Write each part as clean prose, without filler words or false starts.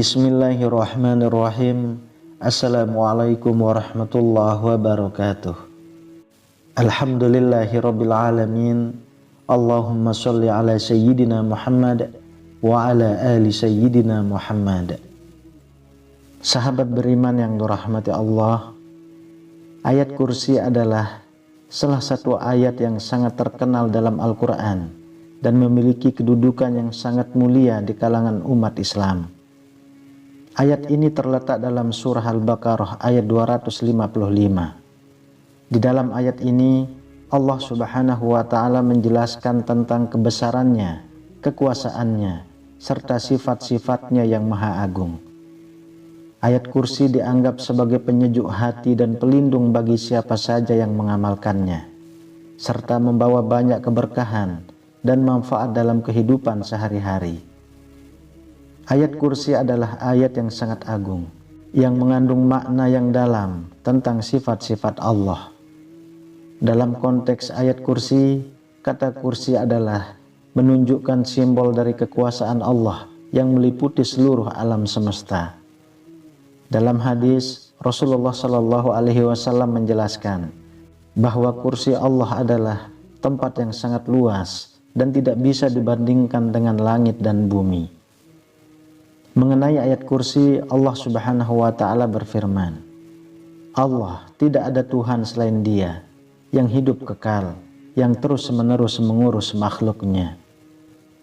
Bismillahirrahmanirrahim. Assalamualaikum warahmatullahi wabarakatuh. Alhamdulillahirabbil alamin. Allahumma sholli ala sayyidina Muhammad wa ala ali sayyidina Muhammad. Sahabat beriman yang dirahmati Allah, ayat kursi adalah salah satu ayat yang sangat terkenal dalam Al-Quran dan memiliki kedudukan yang sangat mulia di kalangan umat Islam. Ayat ini terletak dalam surah Al-Baqarah ayat 255. Di dalam ayat ini Allah Subhanahu wa Ta'ala menjelaskan tentang kebesarannya, kekuasaannya, serta sifat-sifatnya yang maha agung. Ayat kursi dianggap sebagai penyejuk hati dan pelindung bagi siapa saja yang mengamalkannya, serta membawa banyak keberkahan dan manfaat dalam kehidupan sehari-hari. Ayat kursi adalah ayat yang sangat agung, yang mengandung makna yang dalam tentang sifat-sifat Allah. Dalam konteks ayat kursi, kata kursi adalah menunjukkan simbol dari kekuasaan Allah yang meliputi seluruh alam semesta. Dalam hadis, Rasulullah Shallallahu Alaihi Wasallam menjelaskan bahwa kursi Allah adalah tempat yang sangat luas dan tidak bisa dibandingkan dengan langit dan bumi. Mengenai ayat kursi, Allah Subhanahu wa Ta'ala berfirman, Allah tidak ada Tuhan selain Dia yang hidup kekal, yang terus-menerus mengurus makhluknya.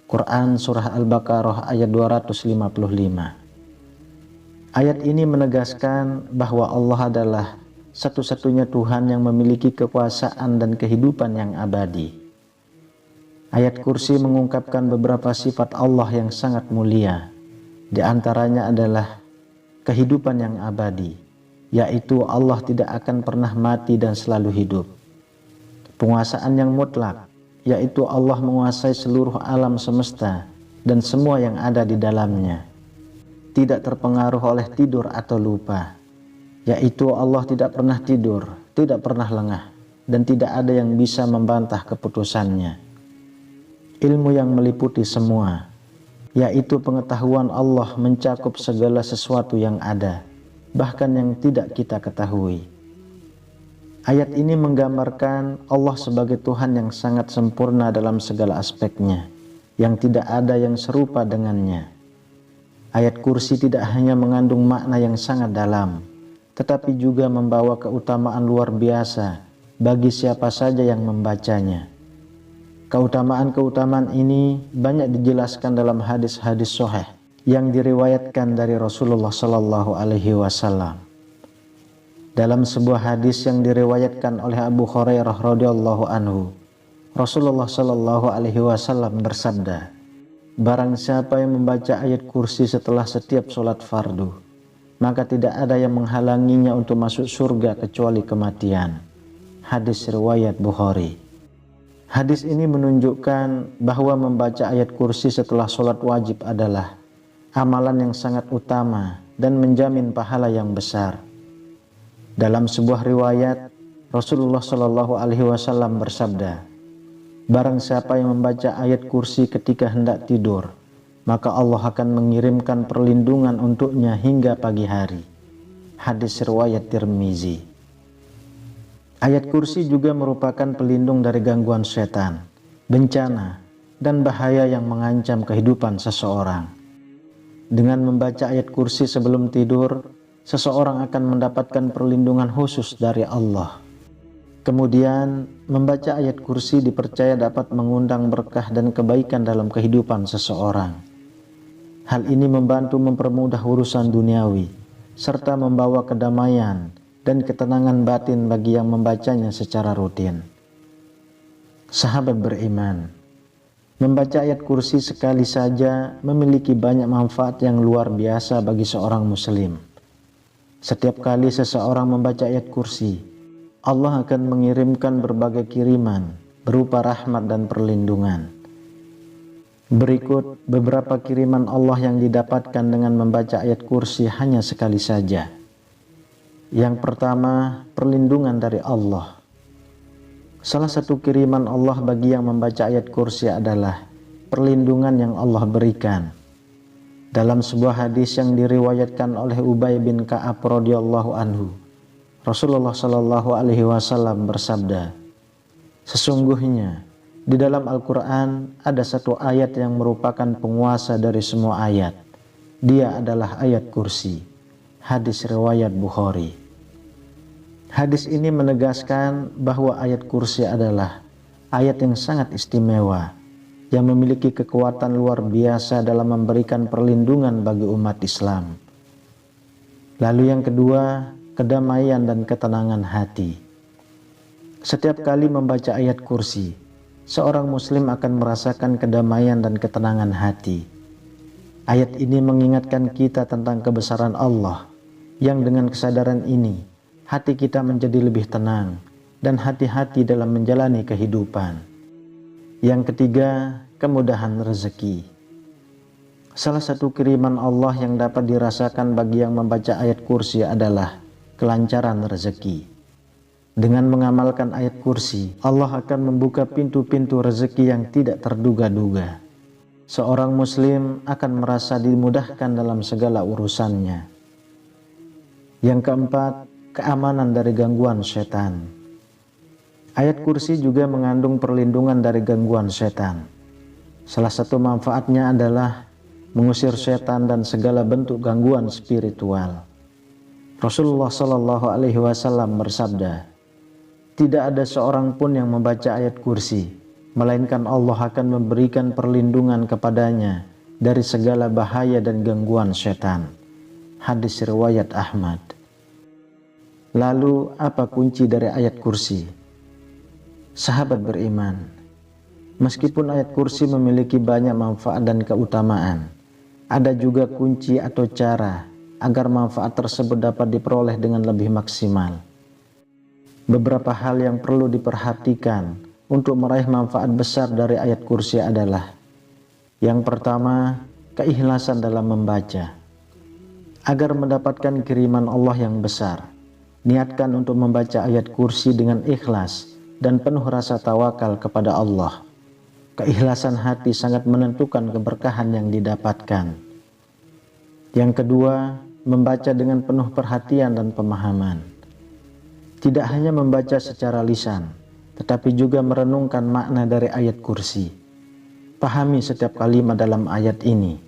Quran Surah Al-Baqarah ayat 255. Ayat ini menegaskan bahwa Allah adalah satu-satunya Tuhan yang memiliki kekuasaan dan kehidupan yang abadi. Ayat kursi mengungkapkan beberapa sifat Allah yang sangat mulia. Di antaranya adalah kehidupan yang abadi, yaitu Allah tidak akan pernah mati dan selalu hidup. Penguasaan yang mutlak, yaitu Allah menguasai seluruh alam semesta dan semua yang ada di dalamnya. Tidak terpengaruh oleh tidur atau lupa, yaitu Allah tidak pernah tidur, tidak pernah lengah, dan tidak ada yang bisa membantah keputusannya. Ilmu yang meliputi semua, yaitu pengetahuan Allah mencakup segala sesuatu yang ada, bahkan yang tidak kita ketahui. Ayat ini menggambarkan Allah sebagai Tuhan yang sangat sempurna dalam segala aspeknya, yang tidak ada yang serupa dengannya. Ayat kursi tidak hanya mengandung makna yang sangat dalam, tetapi juga membawa keutamaan luar biasa bagi siapa saja yang membacanya. Keutamaan-keutamaan ini banyak dijelaskan dalam hadis-hadis sahih yang diriwayatkan dari Rasulullah Sallallahu Alaihi Wasallam. Dalam sebuah hadis yang diriwayatkan oleh Abu Hurairah radhiyallahu anhu, Rasulullah Sallallahu Alaihi Wasallam bersabda, barang siapa yang membaca ayat kursi setelah setiap sholat fardu, maka tidak ada yang menghalanginya untuk masuk surga kecuali kematian. Hadis riwayat Bukhari. Hadis ini menunjukkan bahwa membaca ayat kursi setelah sholat wajib adalah amalan yang sangat utama dan menjamin pahala yang besar. Dalam sebuah riwayat, Rasulullah Shallallahu Alaihi Wasallam bersabda, barang siapa yang membaca ayat kursi ketika hendak tidur, maka Allah akan mengirimkan perlindungan untuknya hingga pagi hari. Hadis riwayat Tirmizi. Ayat kursi juga merupakan pelindung dari gangguan setan, bencana, dan bahaya yang mengancam kehidupan seseorang. Dengan membaca ayat kursi sebelum tidur, seseorang akan mendapatkan perlindungan khusus dari Allah. Kemudian, membaca ayat kursi dipercaya dapat mengundang berkah dan kebaikan dalam kehidupan seseorang. Hal ini membantu mempermudah urusan duniawi, serta membawa kedamaian dan ketenangan batin bagi yang membacanya secara rutin. Sahabat beriman, membaca ayat kursi sekali saja memiliki banyak manfaat yang luar biasa bagi seorang muslim. Setiap kali seseorang membaca ayat kursi, Allah akan mengirimkan berbagai kiriman berupa rahmat dan perlindungan. Berikut beberapa kiriman Allah yang didapatkan dengan membaca ayat kursi hanya sekali saja. Yang pertama, perlindungan dari Allah. Salah satu kiriman Allah bagi yang membaca ayat kursi adalah perlindungan yang Allah berikan. Dalam sebuah hadis yang diriwayatkan oleh Ubay bin Ka'ab radhiyallahu anhu, Rasulullah shallallahu alaihi wasallam bersabda, "Sesungguhnya di dalam Al-Quran ada satu ayat yang merupakan penguasa dari semua ayat. Dia adalah ayat kursi." Hadis riwayat Bukhari. Hadis ini menegaskan bahwa ayat kursi adalah ayat yang sangat istimewa, yang memiliki kekuatan luar biasa dalam memberikan perlindungan bagi umat Islam. Lalu yang kedua, kedamaian dan ketenangan hati. Setiap kali membaca ayat kursi, seorang muslim akan merasakan kedamaian dan ketenangan hati. Ayat ini mengingatkan kita tentang kebesaran Allah, yang dengan kesadaran ini, hati kita menjadi lebih tenang dan hati-hati dalam menjalani kehidupan. Yang ketiga, kemudahan rezeki. Salah satu kiriman Allah yang dapat dirasakan bagi yang membaca ayat kursi adalah kelancaran rezeki. Dengan mengamalkan ayat kursi, Allah akan membuka pintu-pintu rezeki yang tidak terduga-duga. Seorang muslim akan merasa dimudahkan dalam segala urusannya. Yang keempat, keamanan dari gangguan setan. Ayat kursi juga mengandung perlindungan dari gangguan setan. Salah satu manfaatnya adalah mengusir setan dan segala bentuk gangguan spiritual. Rasulullah Shallallahu Alaihi Wasallam bersabda, "Tidak ada seorang pun yang membaca ayat kursi, melainkan Allah akan memberikan perlindungan kepadanya dari segala bahaya dan gangguan setan." Hadis riwayat Ahmad. Lalu apa kunci dari ayat kursi? Sahabat beriman, meskipun ayat kursi memiliki banyak manfaat dan keutamaan, ada juga kunci atau cara agar manfaat tersebut dapat diperoleh dengan lebih maksimal. Beberapa hal yang perlu diperhatikan untuk meraih manfaat besar dari ayat kursi adalah: yang pertama, keikhlasan dalam membaca. Agar mendapatkan kiriman Allah yang besar, niatkan untuk membaca ayat kursi dengan ikhlas dan penuh rasa tawakal kepada Allah. Keikhlasan hati sangat menentukan keberkahan yang didapatkan. Yang kedua, membaca dengan penuh perhatian dan pemahaman. Tidak hanya membaca secara lisan, tetapi juga merenungkan makna dari ayat kursi. Pahami setiap kalimat dalam ayat ini,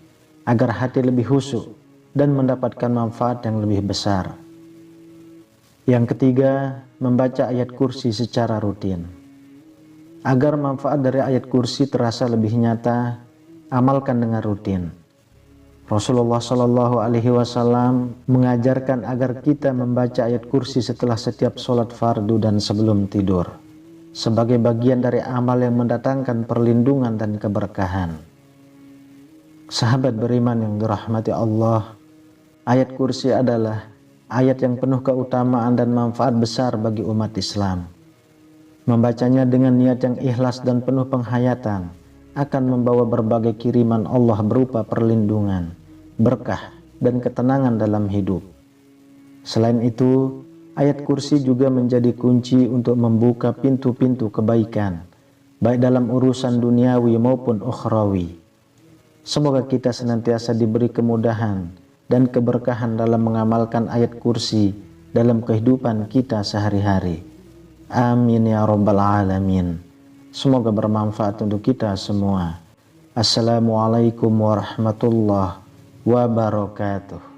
agar hati lebih khusyuk dan mendapatkan manfaat yang lebih besar. Yang ketiga, membaca ayat kursi secara rutin. Agar manfaat dari ayat kursi terasa lebih nyata, amalkan dengan rutin. Rasulullah Shallallahu Alaihi Wasallam mengajarkan agar kita membaca ayat kursi setelah setiap sholat fardu dan sebelum tidur, sebagai bagian dari amal yang mendatangkan perlindungan dan keberkahan. Sahabat beriman yang dirahmati Allah, ayat kursi adalah ayat yang penuh keutamaan dan manfaat besar bagi umat Islam. Membacanya dengan niat yang ikhlas dan penuh penghayatan akan membawa berbagai kiriman Allah berupa perlindungan, berkah, dan ketenangan dalam hidup. Selain itu, ayat kursi juga menjadi kunci untuk membuka pintu-pintu kebaikan, baik dalam urusan duniawi maupun ukhrawi. Semoga kita senantiasa diberi kemudahan dan keberkahan dalam mengamalkan ayat kursi dalam kehidupan kita sehari-hari. Amin ya rabbal alamin. Semoga bermanfaat untuk kita semua. Assalamualaikum warahmatullahi wabarakatuh.